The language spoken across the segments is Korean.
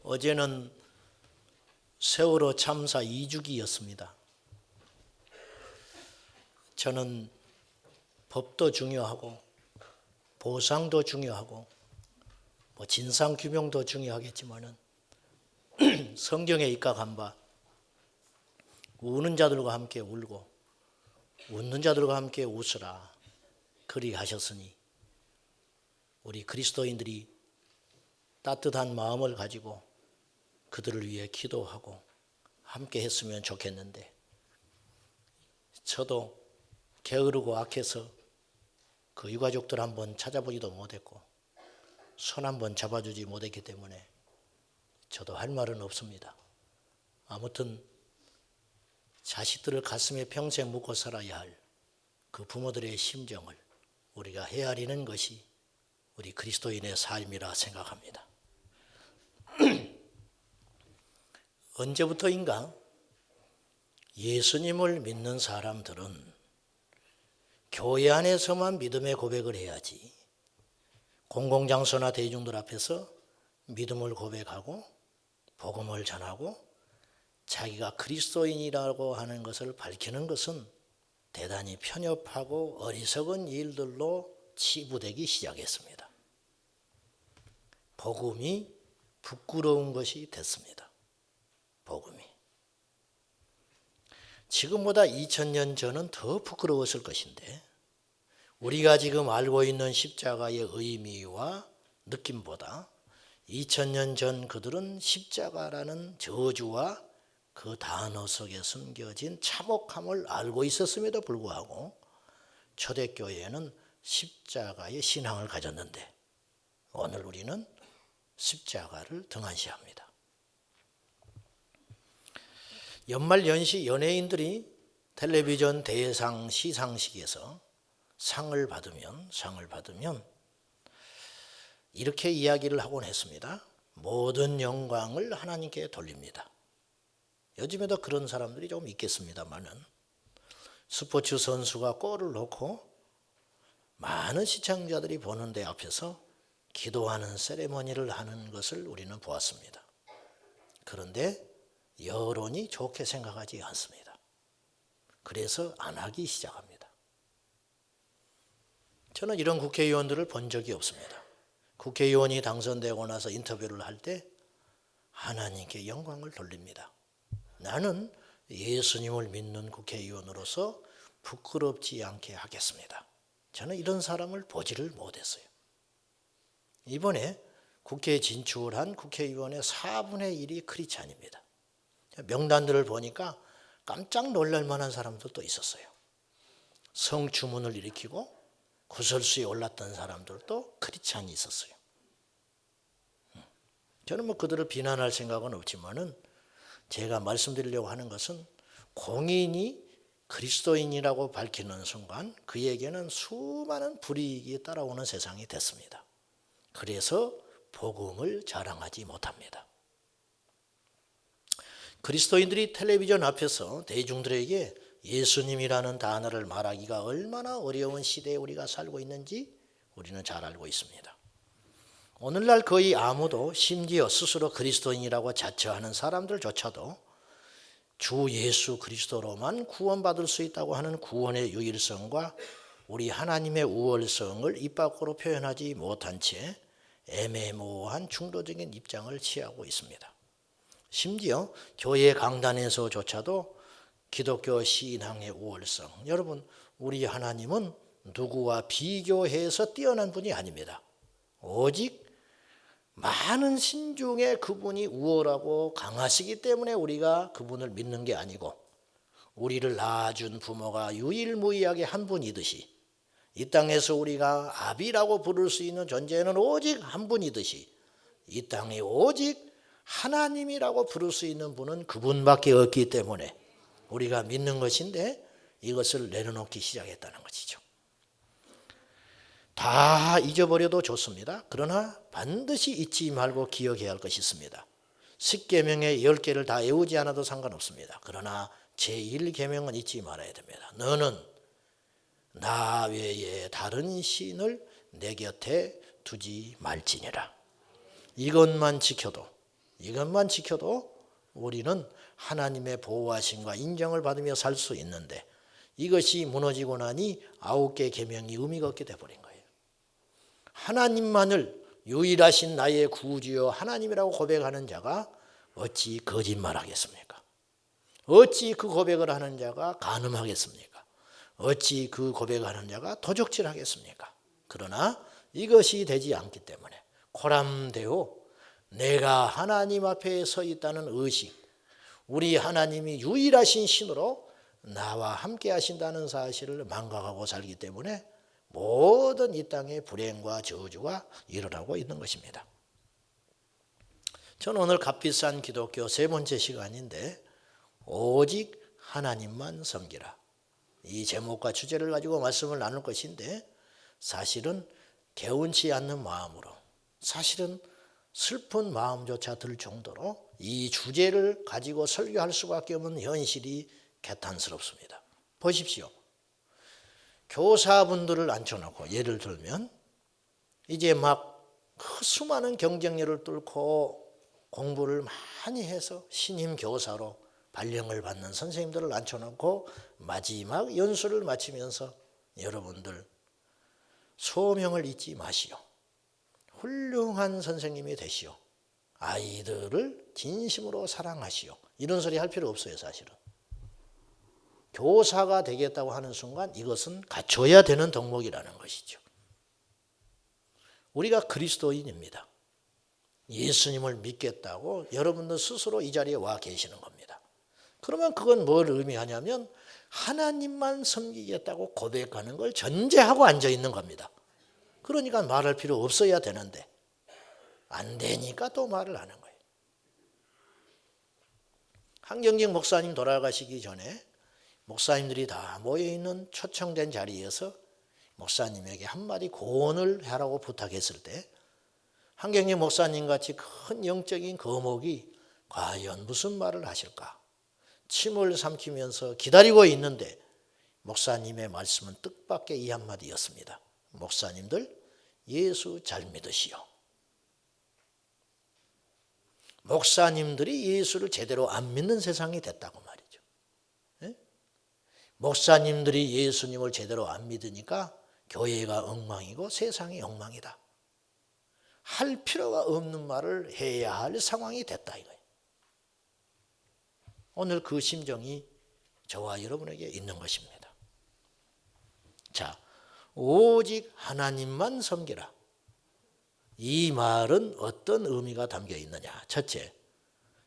어제는 세월호 참사 2주기였습니다. 저는 법도 중요하고 보상도 중요하고 진상규명도 중요하겠지만은 성경에 입각한 바 우는 자들과 함께 울고 웃는 자들과 함께 웃으라 그리 하셨으니 우리 그리스도인들이 따뜻한 마음을 가지고 그들을 위해 기도하고 함께 했으면 좋겠는데 저도 게으르고 악해서 그 유가족들 한번 찾아보지도 못했고 손 한번 잡아주지 못했기 때문에 저도 할 말은 없습니다. 아무튼 자식들을 가슴에 평생 묻고 살아야 할 그 부모들의 심정을 우리가 헤아리는 것이 우리 그리스도인의 삶이라 생각합니다. 언제부터인가 예수님을 믿는 사람들은 교회 안에서만 믿음의 고백을 해야지 공공장소나 대중들 앞에서 믿음을 고백하고 복음을 전하고 자기가 그리스도인이라고 하는 것을 밝히는 것은 대단히 편협하고 어리석은 일들로 치부되기 시작했습니다. 복음이 부끄러운 것이 됐습니다. 복음이. 지금보다 2000년 전은 더 부끄러웠을 것인데 우리가 지금 알고 있는 십자가의 의미와 느낌보다 2000년 전 그들은 십자가라는 저주와 그 단어 속에 숨겨진 참혹함을 알고 있었음에도 불구하고 초대교회는 십자가의 신앙을 가졌는데 오늘 우리는 십자가를 등한시합니다. 연말연시 연예인들이 텔레비전 대상 시상식에서 상을 받으면 이렇게 이야기를 하곤 했습니다. 모든 영광을 하나님께 돌립니다. 요즘에도 그런 사람들이 좀 있겠습니다만은 스포츠 선수가 골을 넣고 많은 시청자들이 보는 데 앞에서 기도하는 세레머니를 하는 것을 우리는 보았습니다. 그런데 여론이 좋게 생각하지 않습니다. 그래서 안 하기 시작합니다. 저는 이런 국회의원들을 본 적이 없습니다. 국회의원이 당선되고 나서 인터뷰를 할 때 하나님께 영광을 돌립니다. 나는 예수님을 믿는 국회의원으로서 부끄럽지 않게 하겠습니다. 저는 이런 사람을 보지를 못했어요. 이번에 국회에 진출한 국회의원의 4분의 1이 크리스찬입니다. 명단들을 보니까 깜짝 놀랄 만한 사람들도 있었어요. 성추문을 일으키고 구설수에 올랐던 사람들도 크리스찬이 있었어요. 저는 그들을 비난할 생각은 없지만은 제가 말씀드리려고 하는 것은 공인이 그리스도인이라고 밝히는 순간 그에게는 수많은 불이익이 따라오는 세상이 됐습니다. 그래서 복음을 자랑하지 못합니다. 그리스도인들이 텔레비전 앞에서 대중들에게 예수님이라는 단어를 말하기가 얼마나 어려운 시대에 우리가 살고 있는지 우리는 잘 알고 있습니다. 오늘날 거의 아무도 심지어 스스로 그리스도인이라고 자처하는 사람들조차도 주 예수 그리스도로만 구원받을 수 있다고 하는 구원의 유일성과 우리 하나님의 우월성을 입 밖으로 표현하지 못한 채 애매모호한 중도적인 입장을 취하고 있습니다. 심지어 교회 강단에서조차도 기독교 신앙의 우월성, 여러분 우리 하나님은 누구와 비교해서 뛰어난 분이 아닙니다. 오직 많은 신 중에 그분이 우월하고 강하시기 때문에 우리가 그분을 믿는 게 아니고 우리를 낳아준 부모가 유일무이하게 한 분이듯이 이 땅에서 우리가 아비라고 부를 수 있는 존재는 오직 한 분이듯이 이 땅에 오직 하나님이라고 부를 수 있는 분은 그분밖에 없기 때문에 우리가 믿는 것인데 이것을 내려놓기 시작했다는 것이죠. 다 잊어버려도 좋습니다. 그러나 반드시 잊지 말고 기억해야 할 것이 있습니다. 10계명의 10개를 다 외우지 않아도 상관없습니다. 그러나 제1계명은 잊지 말아야 됩니다. 너는 나 외에 다른 신을 내 곁에 두지 말지니라. 이것만 지켜도 이것만 지켜도 우리는 하나님의 보호하심과 인정을 받으며 살 수 있는데 이것이 무너지고 나니 9개 계명이 의미가 없게 돼버린 거예요. 하나님만을 유일하신 나의 구주여 하나님이라고 고백하는 자가 어찌 거짓말하겠습니까? 어찌 그 고백을 하는 자가 간음하겠습니까? 어찌 그 고백하는 자가 도적질하겠습니까? 그러나 이것이 되지 않기 때문에 코람데오 내가 하나님 앞에 서 있다는 의식, 우리 하나님이 유일하신 신으로 나와 함께 하신다는 사실을 망각하고 살기 때문에 모든 이 땅의 불행과 저주가 일어나고 있는 것입니다. 저는 오늘 값비싼 기독교 세 번째 시간인데 오직 하나님만 섬기라. 이 제목과 주제를 가지고 말씀을 나눌 것인데 사실은 개운치 않는 마음으로 사실은 슬픈 마음조차 들 정도로 이 주제를 가지고 설교할 수밖에 없는 현실이 개탄스럽습니다. 보십시오. 교사분들을 앉혀놓고 예를 들면 이제 막 그 수많은 경쟁률을 뚫고 공부를 많이 해서 신임 교사로 발령을 받는 선생님들을 앉혀놓고 마지막 연수를 마치면서 여러분들 소명을 잊지 마시오. 훌륭한 선생님이 되시오. 아이들을 진심으로 사랑하시오. 이런 소리 할 필요 없어요, 사실은. 교사가 되겠다고 하는 순간 이것은 갖춰야 되는 덕목이라는 것이죠. 우리가 그리스도인입니다. 예수님을 믿겠다고 여러분들 스스로 이 자리에 와 계시는 겁니다. 그러면 그건 뭘 의미하냐면 하나님만 섬기겠다고 고백하는 걸 전제하고 앉아 있는 겁니다. 그러니까 말할 필요 없어야 되는데 안 되니까 또 말을 하는 거예요. 한경직 목사님 돌아가시기 전에 목사님들이 다 모여있는 초청된 자리에서 목사님에게 한마디 고언을 하라고 부탁했을 때 한경직 목사님 같이 큰 영적인 거목이 과연 무슨 말을 하실까? 침을 삼키면서 기다리고 있는데 목사님의 말씀은 뜻밖의 이 한마디였습니다. 목사님들 예수 잘 믿으시오. 목사님들이 예수를 제대로 안 믿는 세상이 됐다고 말이죠. 목사님들이 예수님을 제대로 안 믿으니까 교회가 엉망이고 세상이 엉망이다. 할 필요가 없는 말을 해야 할 상황이 됐다 이거예요. 오늘 그 심정이 저와 여러분에게 있는 것입니다. 자, 오직 하나님만 섬기라. 이 말은 어떤 의미가 담겨 있느냐? 첫째,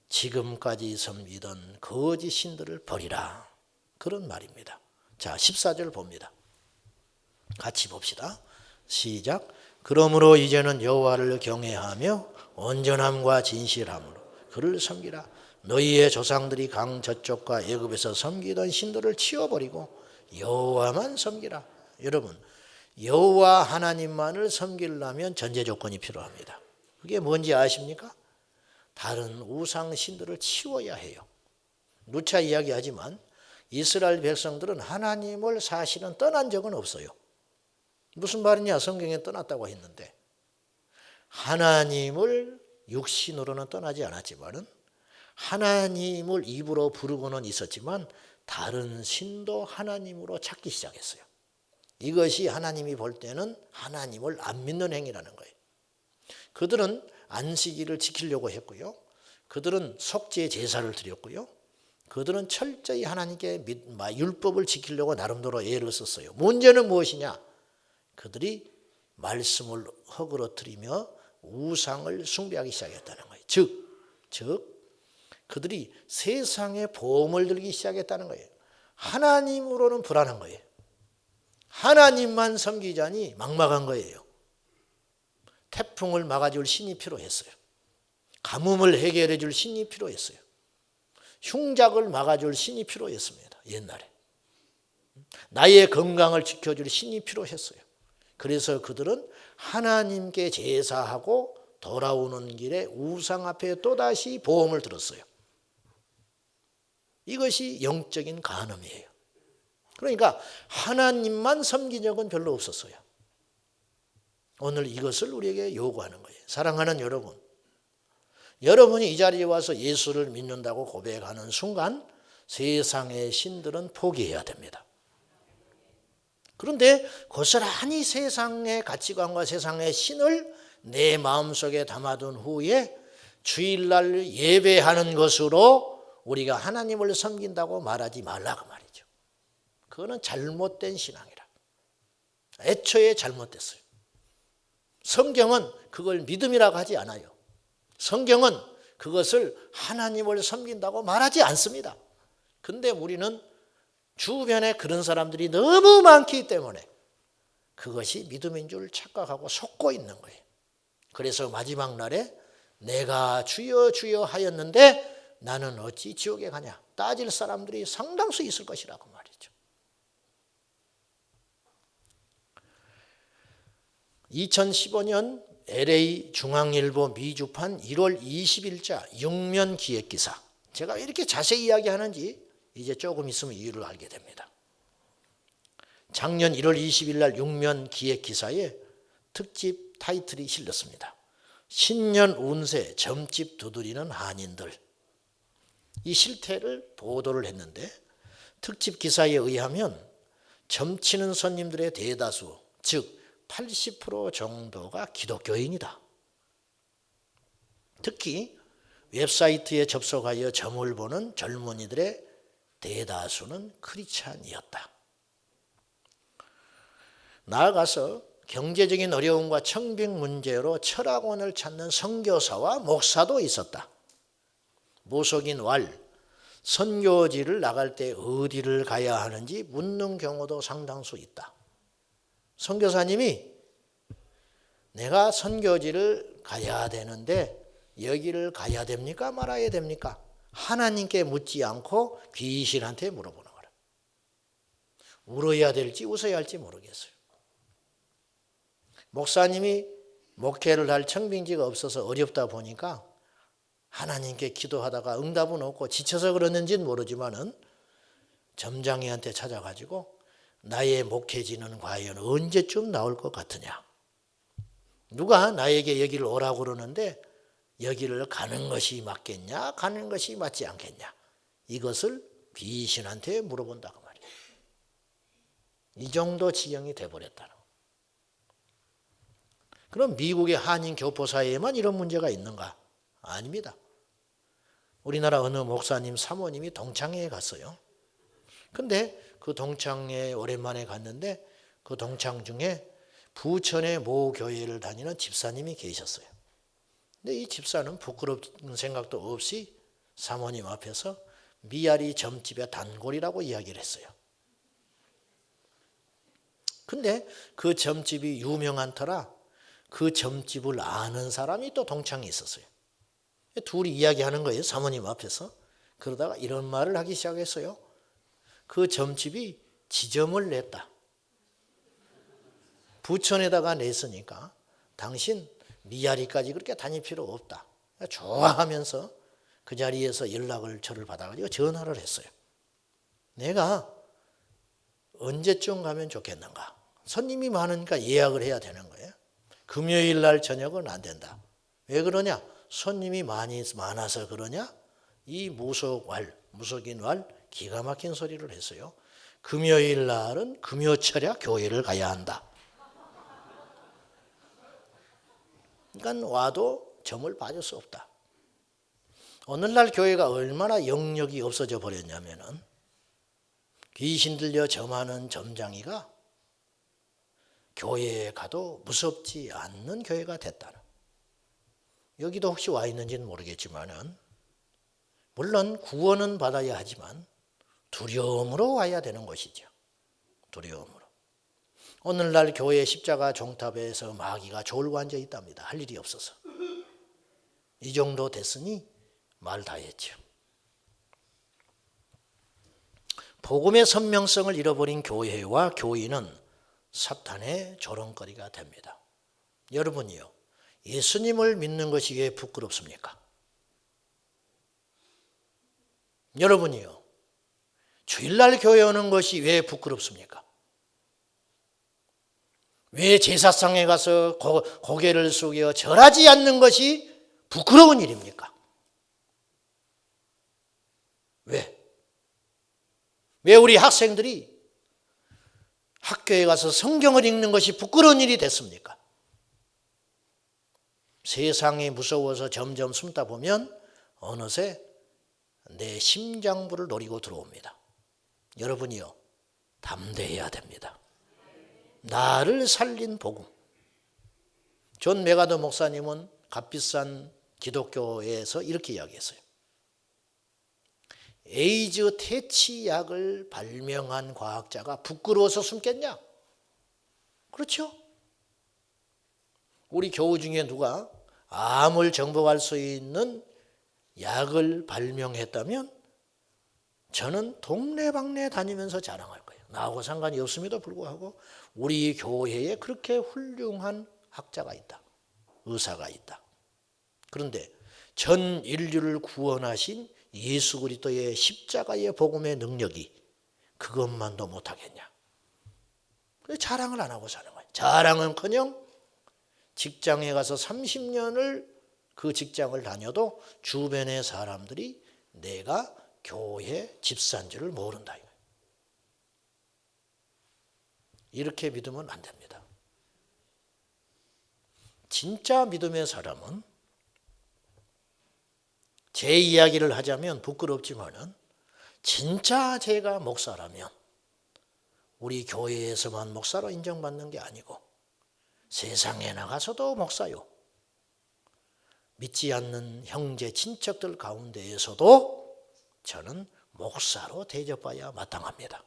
지금까지 섬기던 거짓 신들을 버리라. 그런 말입니다. 자, 14절 봅니다. 같이 봅시다. 시작. 그러므로 이제는 여호와를 경외하며 온전함과 진실함으로 그를 섬기라. 너희의 조상들이 강 저쪽과 애굽에서 섬기던 신들을 치워버리고 여호와만 섬기라. 여러분, 여호와 하나님만을 섬기려면 전제 조건이 필요합니다. 그게 뭔지 아십니까? 다른 우상 신들을 치워야 해요. 누차 이야기하지만 이스라엘 백성들은 하나님을 사실은 떠난 적은 없어요. 무슨 말이냐? 성경에 떠났다고 했는데 하나님을 육신으로는 떠나지 않았지만은 하나님을 입으로 부르고는 있었지만 다른 신도 하나님으로 찾기 시작했어요. 이것이 하나님이 볼 때는 하나님을 안 믿는 행위라는 거예요. 그들은 안식일을 지키려고 했고요. 그들은 속죄 제사를 드렸고요. 그들은 철저히 하나님께 율법을 지키려고 나름대로 애를 썼어요. 문제는 무엇이냐? 그들이 말씀을 허그러뜨리며 우상을 숭배하기 시작했다는 거예요. 즉 그들이 세상의 보험을 들기 시작했다는 거예요. 하나님으로는 불안한 거예요. 하나님만 섬기자니 막막한 거예요. 태풍을 막아줄 신이 필요했어요. 가뭄을 해결해 줄 신이 필요했어요. 흉작을 막아줄 신이 필요했습니다. 옛날에. 나의 건강을 지켜줄 신이 필요했어요. 그래서 그들은 하나님께 제사하고 돌아오는 길에 우상 앞에 또다시 보험을 들었어요. 이것이 영적인 간음이에요. 그러니까 하나님만 섬긴 적은 별로 없었어요. 오늘 이것을 우리에게 요구하는 거예요. 사랑하는 여러분, 여러분이 이 자리에 와서 예수를 믿는다고 고백하는 순간 세상의 신들은 포기해야 됩니다. 그런데 고스란히 세상의 가치관과 세상의 신을 내 마음속에 담아둔 후에 주일날 예배하는 것으로 우리가 하나님을 섬긴다고 말하지 말라고 말이죠. 그거는 잘못된 신앙이라. 애초에 잘못됐어요. 성경은 그걸 믿음이라고 하지 않아요. 성경은 그것을 하나님을 섬긴다고 말하지 않습니다. 근데 우리는 주변에 그런 사람들이 너무 많기 때문에 그것이 믿음인 줄 착각하고 속고 있는 거예요. 그래서 마지막 날에 내가 주여 주여 하였는데 나는 어찌 지옥에 가냐 따질 사람들이 상당수 있을 것이라고 말이죠. 2015년 LA 중앙일보 미주판 1월 20일자 6면 기획기사. 제가 왜 이렇게 자세히 이야기하는지 이제 조금 있으면 이유를 알게 됩니다. 작년 1월 20일 날 6면 기획기사에 특집 타이틀이 실렸습니다. 신년 운세 점집 두드리는 한인들. 이 실태를 보도를 했는데 특집 기사에 의하면 점치는 손님들의 대다수, 즉 80% 정도가 기독교인이다. 특히 웹사이트에 접속하여 점을 보는 젊은이들의 대다수는 크리스찬이었다. 나아가서 경제적인 어려움과 청빙 문제로 철학원을 찾는 선교사와 목사도 있었다. 무속인 왈, 선교지를 나갈 때 어디를 가야 하는지 묻는 경우도 상당수 있다. 선교사님이 내가 선교지를 가야 되는데 여기를 가야 됩니까? 말아야 됩니까? 하나님께 묻지 않고 귀신한테 물어보는 거라. 울어야 될지 웃어야 할지 모르겠어요. 목사님이 목회를 할 청빙지가 없어서 어렵다 보니까 하나님께 기도하다가 응답은 없고 지쳐서 그러는지는 모르지만은 점장이한테 찾아가지고 나의 목회지는 과연 언제쯤 나올 것 같으냐. 누가 나에게 여기를 오라고 그러는데 여기를 가는 것이 맞겠냐 가는 것이 맞지 않겠냐. 이것을 귀신한테 물어본다고 말이에요. 이 정도 지경이 돼버렸다는 거예요. 그럼 미국의 한인 교포사회에만 이런 문제가 있는가? 아닙니다. 우리나라 어느 목사님 사모님이 동창회에 갔어요. 근데 그 동창회에 오랜만에 갔는데 그 동창 중에 부천의 모 교회를 다니는 집사님이 계셨어요. 근데 이 집사는 부끄러운 생각도 없이 사모님 앞에서 미아리 점집의 단골이라고 이야기를 했어요. 근데 그 점집이 유명한 터라 그 점집을 아는 사람이 또 동창에 있었어요. 둘이 이야기하는 거예요. 사모님 앞에서. 그러다가 이런 말을 하기 시작했어요. 그 점집이 지점을 냈다. 부천에다가 냈으니까 당신 미아리까지 그렇게 다닐 필요 없다. 좋아하면서 그 자리에서 저를 받아가지고 전화를 했어요. 내가 언제쯤 가면 좋겠는가? 손님이 많으니까 예약을 해야 되는 거예요. 금요일 날 저녁은 안 된다. 왜 그러냐? 손님이 많아서 그러냐? 이 무속인 왈 기가 막힌 소리를 했어요. 금요일 날은 금요철야 교회를 가야 한다. 그러니까 와도 점을 봐줄 수 없다. 오늘날 교회가 얼마나 영역이 없어져 버렸냐면은 귀신 들려 점하는 점장이가 교회에 가도 무섭지 않는 교회가 됐다는. 여기도 혹시 와 있는지는 모르겠지만은 물론 구원은 받아야 하지만 두려움으로 와야 되는 것이죠. 두려움으로. 오늘날 교회 십자가 종탑에서 마귀가 졸고 앉아 있답니다. 할 일이 없어서. 이 정도 됐으니 말 다 했죠. 복음의 선명성을 잃어버린 교회와 교인은 사탄의 조롱거리가 됩니다. 여러분이요, 예수님을 믿는 것이 왜 부끄럽습니까? 여러분이요, 주일날 교회 오는 것이 왜 부끄럽습니까? 왜 제사상에 가서 고개를 숙여 절하지 않는 것이 부끄러운 일입니까? 왜? 왜 우리 학생들이 학교에 가서 성경을 읽는 것이 부끄러운 일이 됐습니까? 세상이 무서워서 점점 숨다 보면 어느새 내 심장부를 노리고 들어옵니다. 여러분이요, 담대해야 됩니다. 나를 살린 복음. 존 메가더 목사님은 값비싼 기독교에서 이렇게 이야기했어요. 에이즈 퇴치약을 발명한 과학자가 부끄러워서 숨겠냐? 그렇죠? 우리 교우 중에 누가 암을 정복할 수 있는 약을 발명했다면 저는 동네방네 다니면서 자랑할 거예요. 나하고 상관이 없음에도 불구하고 우리 교회에 그렇게 훌륭한 학자가 있다. 의사가 있다. 그런데 전 인류를 구원하신 예수 그리스도의 십자가의 복음의 능력이 그것만도 못하겠냐. 그래서 자랑을 안 하고 사는 거예요. 자랑은커녕 직장에 가서 30년을 그 직장을 다녀도 주변의 사람들이 내가 교회 집사인 줄을 모른다. 이렇게 믿으면 안 됩니다. 진짜 믿음의 사람은 제 이야기를 하자면 부끄럽지만은 진짜 제가 목사라면 우리 교회에서만 목사로 인정받는 게 아니고 세상에 나가서도 목사요. 믿지 않는 형제 친척들 가운데에서도 저는 목사로 대접받아야 마땅합니다.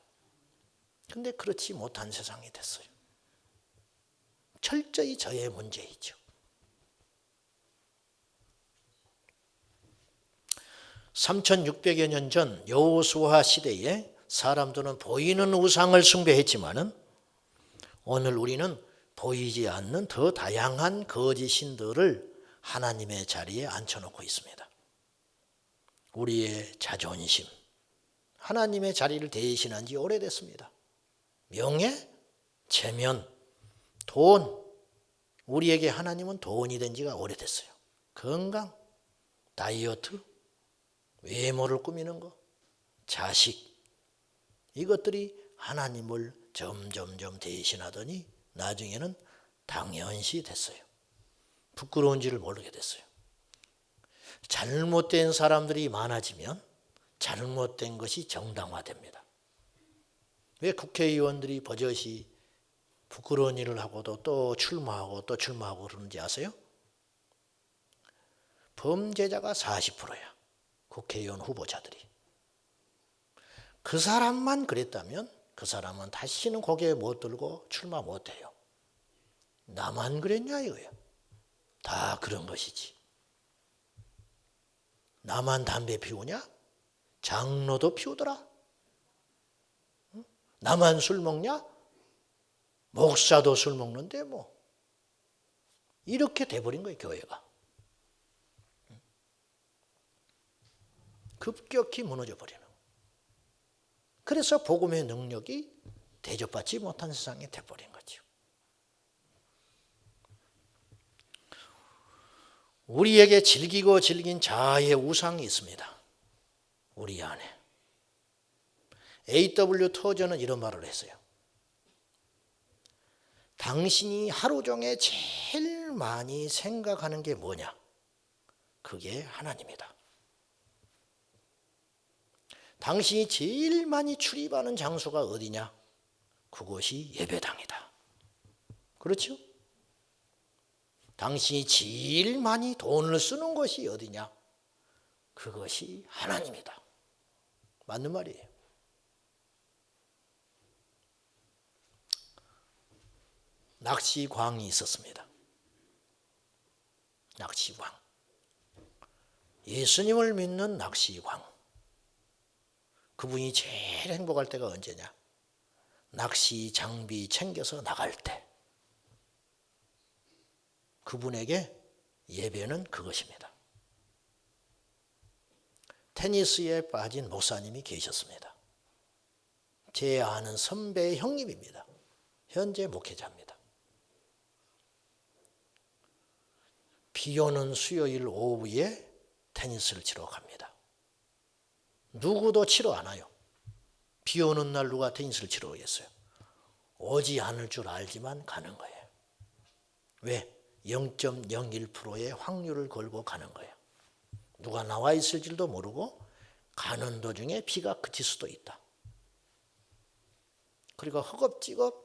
그런데 그렇지 못한 세상이 됐어요. 철저히 저의 문제이죠. 3600여 년 전 여호수아 시대에 사람들은 보이는 우상을 숭배했지만은 오늘 우리는 보이지 않는 더 다양한 거짓 신들을 하나님의 자리에 앉혀놓고 있습니다. 우리의 자존심, 하나님의 자리를 대신한 지 오래됐습니다. 명예, 체면, 돈, 우리에게 하나님은 돈이 된 지가 오래됐어요. 건강, 다이어트, 외모를 꾸미는 거, 자식, 이것들이 하나님을 점점점 대신하더니 나중에는 당연시 됐어요. 부끄러운지를 모르게 됐어요. 잘못된 사람들이 많아지면 잘못된 것이 정당화됩니다. 왜 국회의원들이 버젓이 부끄러운 일을 하고도 또 출마하고 또 출마하고 그러는지 아세요? 범죄자가 40%야. 국회의원 후보자들이. 그 사람만 그랬다면 그 사람은 다시는 고개 못 들고 출마 못해요. 나만 그랬냐 이거예요. 다 그런 것이지. 나만 담배 피우냐? 장로도 피우더라. 나만 술 먹냐? 목사도 술 먹는데 뭐. 이렇게 돼버린 거예요, 교회가. 급격히 무너져 버리는 거예요. 그래서 복음의 능력이 대접받지 못한 세상이 돼버린 거죠. 우리에게 질기고 질긴 자아의 우상이 있습니다. 우리 안에. A.W. 토저는 이런 말을 했어요. 당신이 하루 종일 제일 많이 생각하는 게 뭐냐? 그게 하나님이다. 당신이 제일 많이 출입하는 장소가 어디냐? 그곳이 예배당이다. 그렇죠? 당신이 제일 많이 돈을 쓰는 곳이 어디냐? 그것이 하나님이다. 맞는 말이에요. 낚시광이 있었습니다. 낚시광. 예수님을 믿는 낚시광. 그분이 제일 행복할 때가 언제냐? 낚시 장비 챙겨서 나갈 때. 그분에게 예배는 그것입니다. 테니스에 빠진 목사님이 계셨습니다. 제 아는 선배의 형님입니다. 현재 목회자입니다. 비 오는 수요일 오후에 테니스를 치러 갑니다. 누구도 치러 안 와요. 비 오는 날 누가 테니스를 치러 오겠어요? 오지 않을 줄 알지만 가는 거예요. 왜? 0.01%의 확률을 걸고 가는 거예요. 누가 나와 있을지도 모르고 가는 도중에 비가 그칠 수도 있다. 그리고 허겁지겁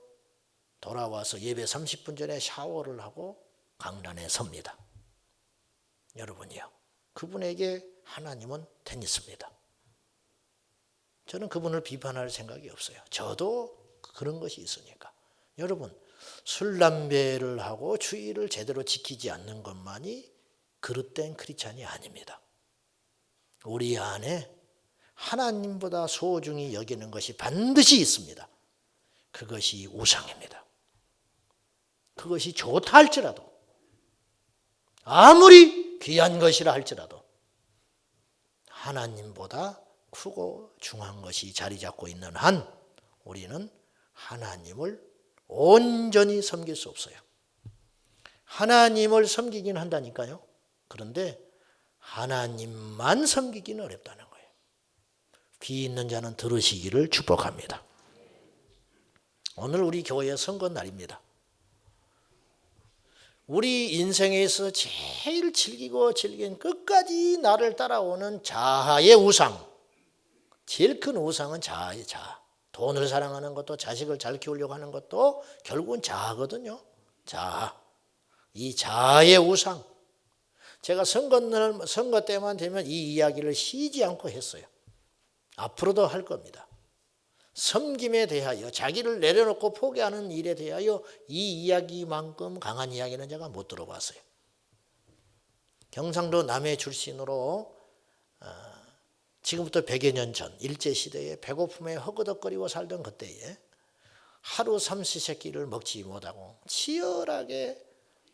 돌아와서 예배 30분 전에 샤워를 하고 강단에 섭니다. 여러분이요. 그분에게 하나님은 테니스입니다. 저는 그분을 비판할 생각이 없어요. 저도 그런 것이 있으니까. 여러분, 술, 담배를 하고 주의를 제대로 지키지 않는 것만이 그릇된 크리스찬이 아닙니다. 우리 안에 하나님보다 소중히 여기는 것이 반드시 있습니다. 그것이 우상입니다. 그것이 좋다 할지라도, 아무리 귀한 것이라 할지라도 하나님보다 크고 중요한 것이 자리 잡고 있는 한 우리는 하나님을 온전히 섬길 수 없어요. 하나님을 섬기긴 한다니까요. 그런데 하나님만 섬기기는 어렵다는 거예요. 귀 있는 자는 들으시기를 축복합니다. 오늘 우리 교회 선거 날입니다. 우리 인생에서 제일 즐기고 즐긴 끝까지 나를 따라오는 자아의 우상, 제일 큰 우상은 자아의 자아. 돈을 사랑하는 것도 자식을 잘 키우려고 하는 것도 결국은 자아거든요. 자아. 이 자아의 우상. 제가 선거 때만 되면 이 이야기를 쉬지 않고 했어요. 앞으로도 할 겁니다. 섬김에 대하여 자기를 내려놓고 포기하는 일에 대하여 이 이야기만큼 강한 이야기는 제가 못 들어봤어요. 경상도 남해 출신으로 지금부터 100여 년 전 일제시대에 배고픔에 허거덕거리고 살던 그때에 하루 삼시세끼를 먹지 못하고 치열하게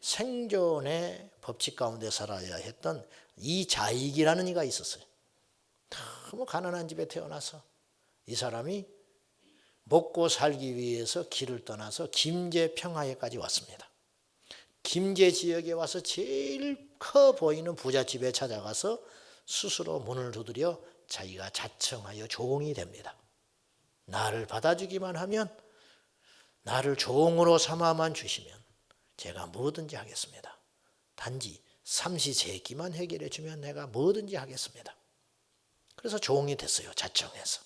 생존의 법칙 가운데 살아야 했던 이자익이라는 이가 있었어요. 너무 가난한 집에 태어나서 이 사람이 먹고 살기 위해서 길을 떠나서 김제 평화에까지 왔습니다. 김제 지역에 와서 제일 커 보이는 부잣집에 찾아가서 스스로 문을 두드려 자기가 자청하여 종이 됩니다. 나를 받아주기만 하면, 나를 종으로 삼아만 주시면 제가 뭐든지 하겠습니다. 단지 삼시세끼만 해결해 주면 내가 뭐든지 하겠습니다. 그래서 종이 됐어요. 자청해서.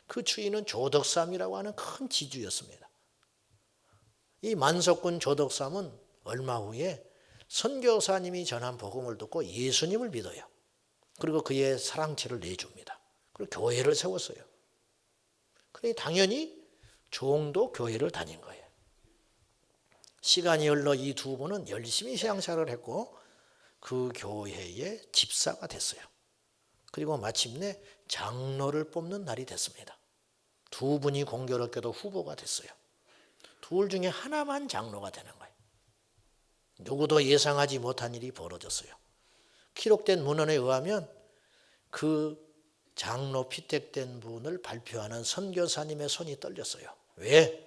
그 주인은 조덕삼이라고 하는 큰 지주였습니다. 이 만석군 조덕삼은 얼마 후에 선교사님이 전한 복음을 듣고 예수님을 믿어요. 그리고 그의 사랑채를 내줍니다. 그리고 교회를 세웠어요. 그러니 당연히 종도 교회를 다닌 거예요. 시간이 흘러 이 두 분은 열심히 신앙생활을 했고 그 교회의 집사가 됐어요. 그리고 마침내 장로를 뽑는 날이 됐습니다. 두 분이 공교롭게도 후보가 됐어요. 둘 중에 하나만 장로가 되는 거예요. 누구도 예상하지 못한 일이 벌어졌어요. 기록된 문헌에 의하면 그 장로 피택된 분을 발표하는 선교사님의 손이 떨렸어요. 왜?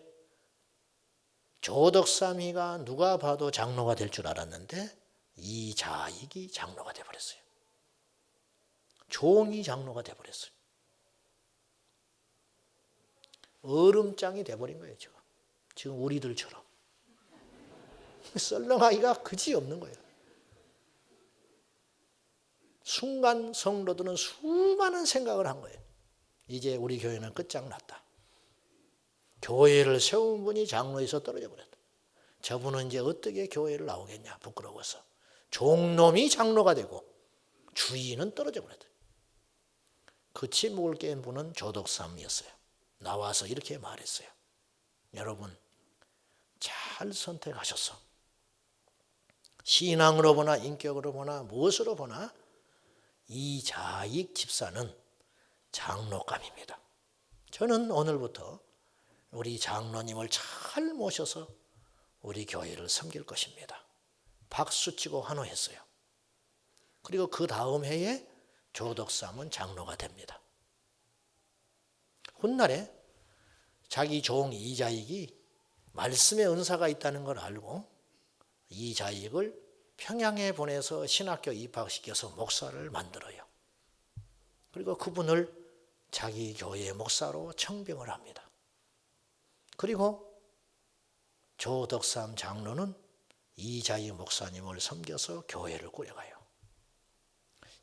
조덕삼이가 누가 봐도 장로가 될 줄 알았는데 이자익이 장로가 되어버렸어요. 종이 장로가 되어버렸어요. 얼음장이 되어버린 거예요. 지금 우리들처럼. 썰렁하기가 그지없는 거예요. 순간 성도들은 수많은 생각을 한 거예요. 이제 우리 교회는 끝장났다. 교회를 세운 분이 장로에서 떨어져 버렸다. 저분은 이제 어떻게 교회를 나오겠냐, 부끄러워서. 종놈이 장로가 되고 주인은 떨어져 버렸다. 그 침묵을 깬 분은 조덕삼이었어요. 나와서 이렇게 말했어요. 여러분, 잘 선택하셨어. 신앙으로 보나 인격으로 보나 무엇으로 보나 이자익 집사는 장로감입니다. 저는 오늘부터 우리 장로님을 잘 모셔서 우리 교회를 섬길 것입니다. 박수치고 환호했어요. 그리고 그 다음 해에 조덕삼은 장로가 됩니다. 훗날에 자기 종 이자익이 말씀의 은사가 있다는 걸 알고 이자익을 평양에 보내서 신학교 입학시켜서 목사를 만들어요. 그리고 그분을 자기 교회 목사로 청빙을 합니다. 그리고 조덕삼 장로는 이자익 목사님을 섬겨서 교회를 꾸려가요.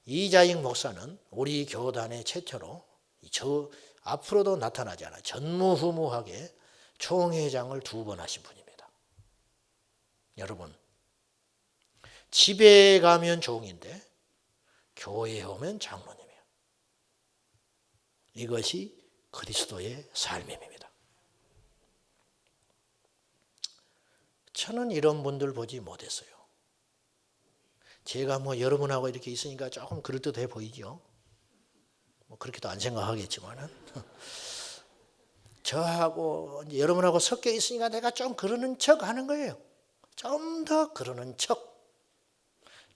이자익 목사는 우리 교단의 최초로 앞으로도 나타나지 않아 전무후무하게 총회장을 2번 하신 분입니다. 여러분, 집에 가면 종인데 교회에 오면 장로님이에요. 이것이 그리스도의 삶입니다. 저는 이런 분들 보지 못했어요. 제가 여러분하고 이렇게 있으니까 조금 그럴듯해 보이죠. 그렇게도 안 생각하겠지만은 저하고 이제 여러분하고 섞여 있으니까 내가 좀 그러는 척 하는 거예요. 좀 더 그러는 척.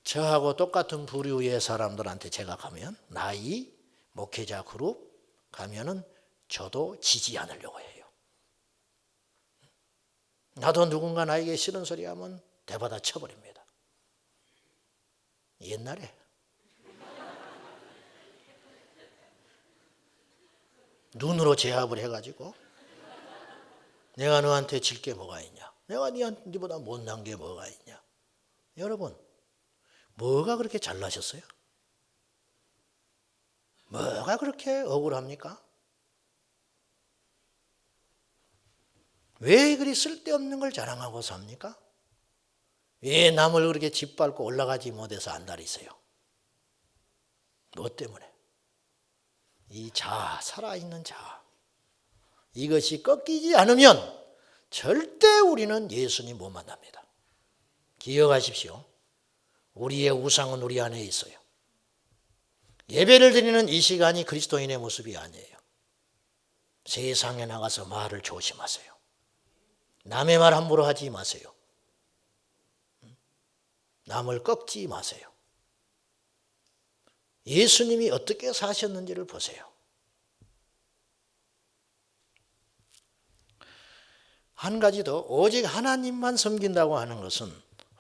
저하고 똑같은 부류의 사람들한테 제가 가면 나이 목회자 그룹 가면은 저도 지지 않으려고 해요. 나도 누군가 나에게 싫은 소리 하면 대받아 쳐버립니다. 옛날에 눈으로 제압을 해가지고 내가 너한테 질 게 뭐가 있냐, 내가 네보다 못난 게 뭐가 있냐. 여러분, 뭐가 그렇게 잘나셨어요? 뭐가 그렇게 억울합니까? 왜 그리 쓸데없는 걸 자랑하고 삽니까? 왜 남을 그렇게 짓밟고 올라가지 못해서 안달이세요? 뭐 때문에? 이 자아, 살아있는 자아, 이것이 꺾이지 않으면 절대 우리는 예수님 못 만납니다. 기억하십시오. 우리의 우상은 우리 안에 있어요. 예배를 드리는 이 시간이 그리스도인의 모습이 아니에요. 세상에 나가서 말을 조심하세요. 남의 말 함부로 하지 마세요. 남을 꺾지 마세요. 예수님이 어떻게 사셨는지를 보세요. 한 가지 더, 오직 하나님만 섬긴다고 하는 것은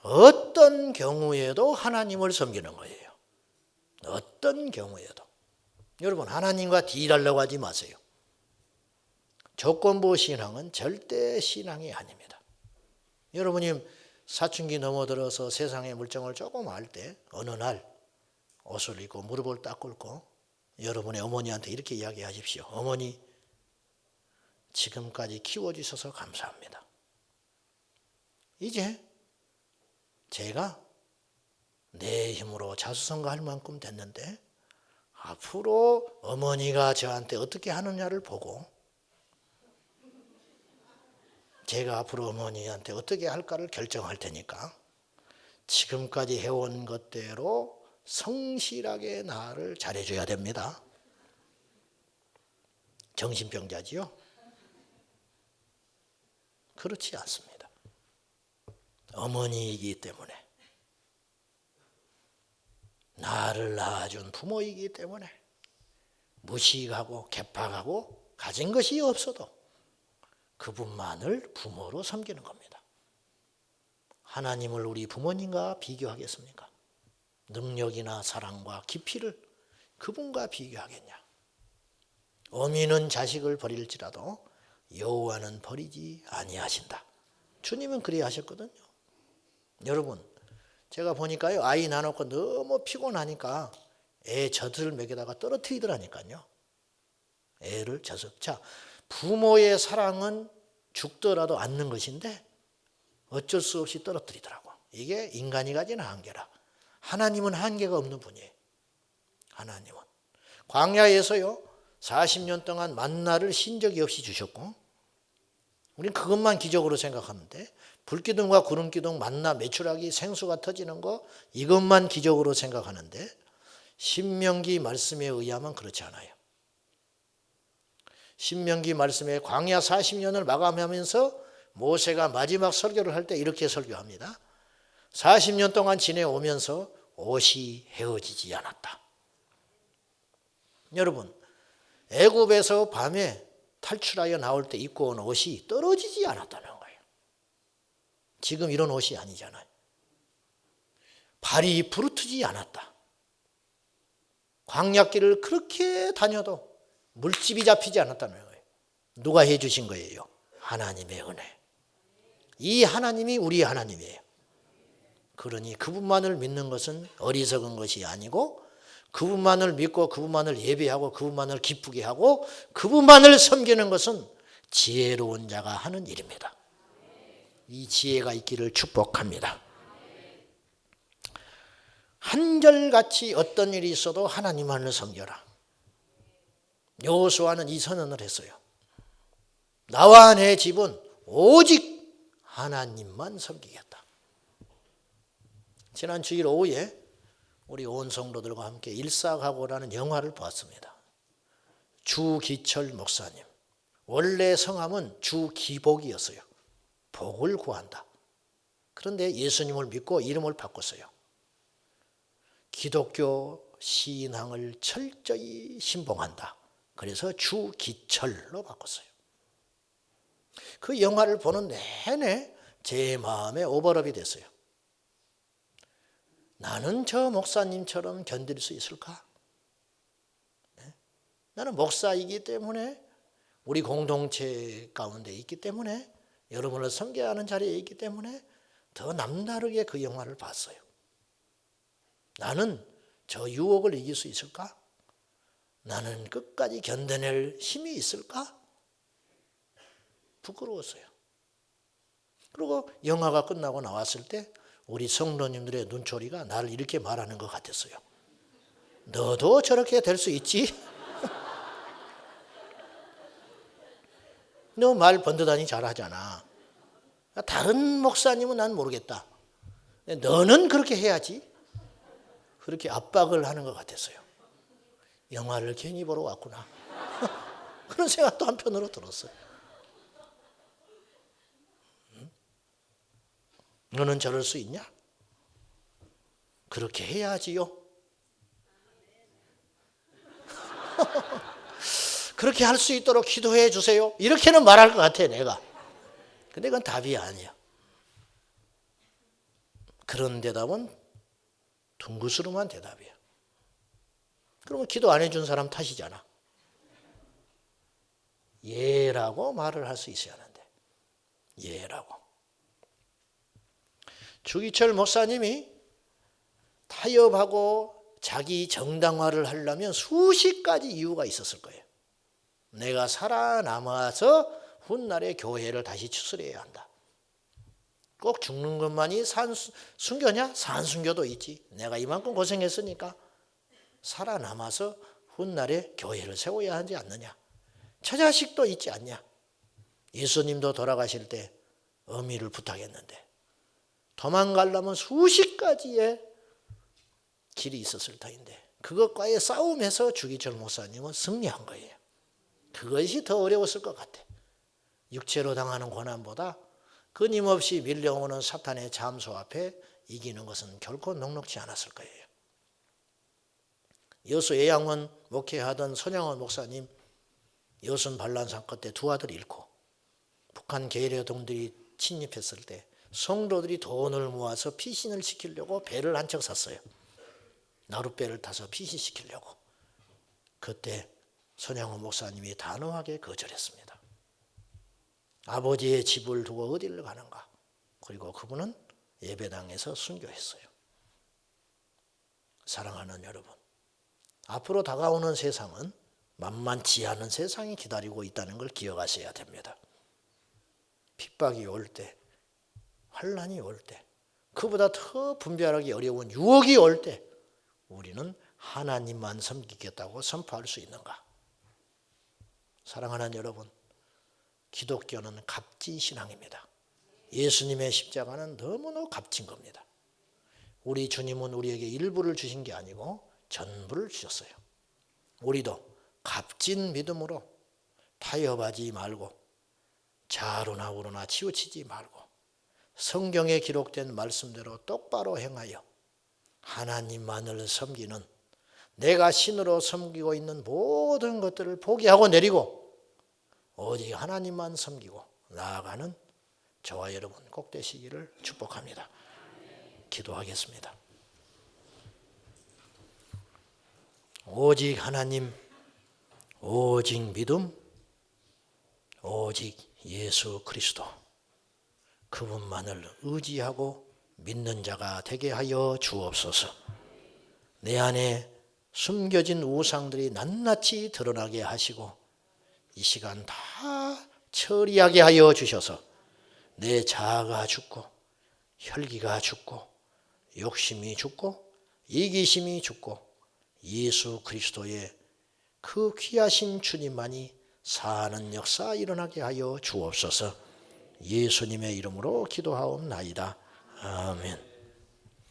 어떤 경우에도 하나님을 섬기는 거예요. 어떤 경우에도. 여러분, 하나님과 딜하려고 하지 마세요. 조건부 신앙은 절대 신앙이 아닙니다. 여러분이 사춘기 넘어들어서 세상의 물정을 조금 알 때 어느 날 옷을 입고 무릎을 딱 꿇고 여러분의 어머니한테 이렇게 이야기하십시오. 어머니, 지금까지 키워주셔서 감사합니다. 이제 제가 내 힘으로 자수성가할 만큼 됐는데 앞으로 어머니가 저한테 어떻게 하느냐를 보고 제가 앞으로 어머니한테 어떻게 할까를 결정할 테니까 지금까지 해온 것대로 성실하게 나를 잘해줘야 됩니다. 정신병자지요? 그렇지 않습니다. 어머니이기 때문에, 나를 낳아준 부모이기 때문에 무식하고 개팍하고 가진 것이 없어도 그분만을 부모로 섬기는 겁니다. 하나님을 우리 부모님과 비교하겠습니까? 능력이나 사랑과 깊이를 그분과 비교하겠냐? 어미는 자식을 버릴지라도 여호와는 버리지 아니하신다. 주님은 그래야 하셨거든요. 여러분, 제가 보니까요, 아이 낳아놓고 너무 피곤하니까 애 젖을 먹여다가 떨어뜨리더라니까요. 애를 젖을. 자, 부모의 사랑은 죽더라도 않는 것인데 어쩔 수 없이 떨어뜨리더라고. 이게 인간이 가진 한계라. 하나님은 한계가 없는 분이에요. 하나님은 광야에서요 40년 동안 만나를 쉰 적이 없이 주셨고, 우리는 그것만 기적으로 생각하는데 불기둥과 구름기둥 만나 메추라기 생수가 터지는 거 이것만 기적으로 생각하는데 신명기 말씀에 의하면 그렇지 않아요. 신명기 말씀에 광야 40년을 마감하면서 모세가 마지막 설교를 할 때 이렇게 설교합니다. 40년 동안 지내오면서 옷이 헤어지지 않았다. 여러분, 애굽에서 밤에 탈출하여 나올 때 입고 온 옷이 떨어지지 않았다는 거예요. 지금 이런 옷이 아니잖아요. 발이 부르트지 않았다. 광야길을 그렇게 다녀도 물집이 잡히지 않았다는 거예요. 누가 해주신 거예요? 하나님의 은혜. 이 하나님이 우리 하나님이에요. 그러니 그분만을 믿는 것은 어리석은 것이 아니고 그분만을 믿고 그분만을 예배하고 그분만을 기쁘게 하고 그분만을 섬기는 것은 지혜로운 자가 하는 일입니다. 이 지혜가 있기를 축복합니다. 한결같이 어떤 일이 있어도 하나님만을 섬겨라. 여호수아는 이 선언을 했어요. 나와 내 집은 오직 하나님만 섬기겠다. 지난 주일 오후에 우리 온 성도들과 함께 일사각오라는 영화를 보았습니다. 주기철 목사님. 원래 성함은 주기복이었어요. 복을 구한다. 그런데 예수님을 믿고 이름을 바꿨어요. 기독교 신앙을 철저히 신봉한다. 그래서 주기철로 바꿨어요. 그 영화를 보는 내내 제 마음에 오버랩이 됐어요. 나는 저 목사님처럼 견딜 수 있을까? 나는 목사이기 때문에 우리 공동체 가운데 있기 때문에 여러분을 섬겨야 하는 자리에 있기 때문에 더 남다르게 그 영화를 봤어요. 나는 저 유혹을 이길 수 있을까? 나는 끝까지 견뎌낼 힘이 있을까? 부끄러웠어요. 그리고 영화가 끝나고 나왔을 때 우리 성도님들의 눈초리가 나를 이렇게 말하는 것 같았어요. 너도 저렇게 될 수 있지? 너 말 번듯하니 잘하잖아. 다른 목사님은 난 모르겠다. 너는 그렇게 해야지. 그렇게 압박을 하는 것 같았어요. 영화를 괜히 보러 왔구나. 그런 생각도 한편으로 들었어요. 너는 저럴 수 있냐? 그렇게 해야지요. 그렇게 할 수 있도록 기도해 주세요. 이렇게는 말할 것 같아 내가. 근데 그건 답이 아니야. 그런 대답은 둥그스름한 대답이야. 그러면 기도 안 해준 사람 탓이잖아. 예라고 말을 할 수 있어야 하는데. 예라고. 주기철 목사님이 타협하고 자기 정당화를 하려면 수십 가지 이유가 있었을 거예요. 내가 살아남아서 훗날에 교회를 다시 추스려야 한다. 꼭 죽는 것만이 순교냐? 산순교도 있지. 내가 이만큼 고생했으니까 살아남아서 훗날에 교회를 세워야 하지 않느냐. 처자식도 있지 않냐. 예수님도 돌아가실 때 어미를 부탁했는데 도망가려면 수십 가지의 길이 있었을 터인데 그것과의 싸움에서 주기철 목사님은 승리한 거예요. 그것이 더 어려웠을 것 같아. 육체로 당하는 고난보다 끊임없이 밀려오는 사탄의 잠수 앞에 이기는 것은 결코 녹록지 않았을 거예요. 여수 예양원 목회하던 손양원 목사님 여순 반란 사건 때 두 아들 잃고 북한 계려동들이 침입했을 때 성도들이 돈을 모아서 피신을 시키려고 배를 한 척 샀어요. 나룻배를 타서 피신시키려고. 그때 손양원 목사님이 단호하게 거절했습니다. 아버지의 집을 두고 어디를 가는가. 그리고 그분은 예배당에서 순교했어요. 사랑하는 여러분, 앞으로 다가오는 세상은 만만치 않은 세상이 기다리고 있다는 걸 기억하셔야 됩니다. 핍박이 올 때, 환난이 올 때, 그보다 더 분별하기 어려운 유혹이 올 때 우리는 하나님만 섬기겠다고 선포할 수 있는가? 사랑하는 여러분, 기독교는 값진 신앙입니다. 예수님의 십자가는 너무나 값진 겁니다. 우리 주님은 우리에게 일부를 주신 게 아니고 전부를 주셨어요. 우리도 값진 믿음으로 타협하지 말고 좌로나 우로나 치우치지 말고 성경에 기록된 말씀대로 똑바로 행하여 하나님만을 섬기는 내가 신으로 섬기고 있는 모든 것들을 포기하고 내리고 오직 하나님만 섬기고 나아가는 저와 여러분 꼭 되시기를 축복합니다. 기도하겠습니다. 오직 하나님, 오직 믿음, 오직 예수 그리스도, 그분만을 의지하고 믿는 자가 되게 하여 주옵소서. 내 안에 숨겨진 우상들이 낱낱이 드러나게 하시고 이 시간 다 처리하게 하여 주셔서 내 자아가 죽고 혈기가 죽고 욕심이 죽고 이기심이 죽고 예수 그리스도의 그 귀하신 주님만이 사는 역사 일어나게 하여 주옵소서. 예수님의 이름으로 기도하옵나이다. 아멘.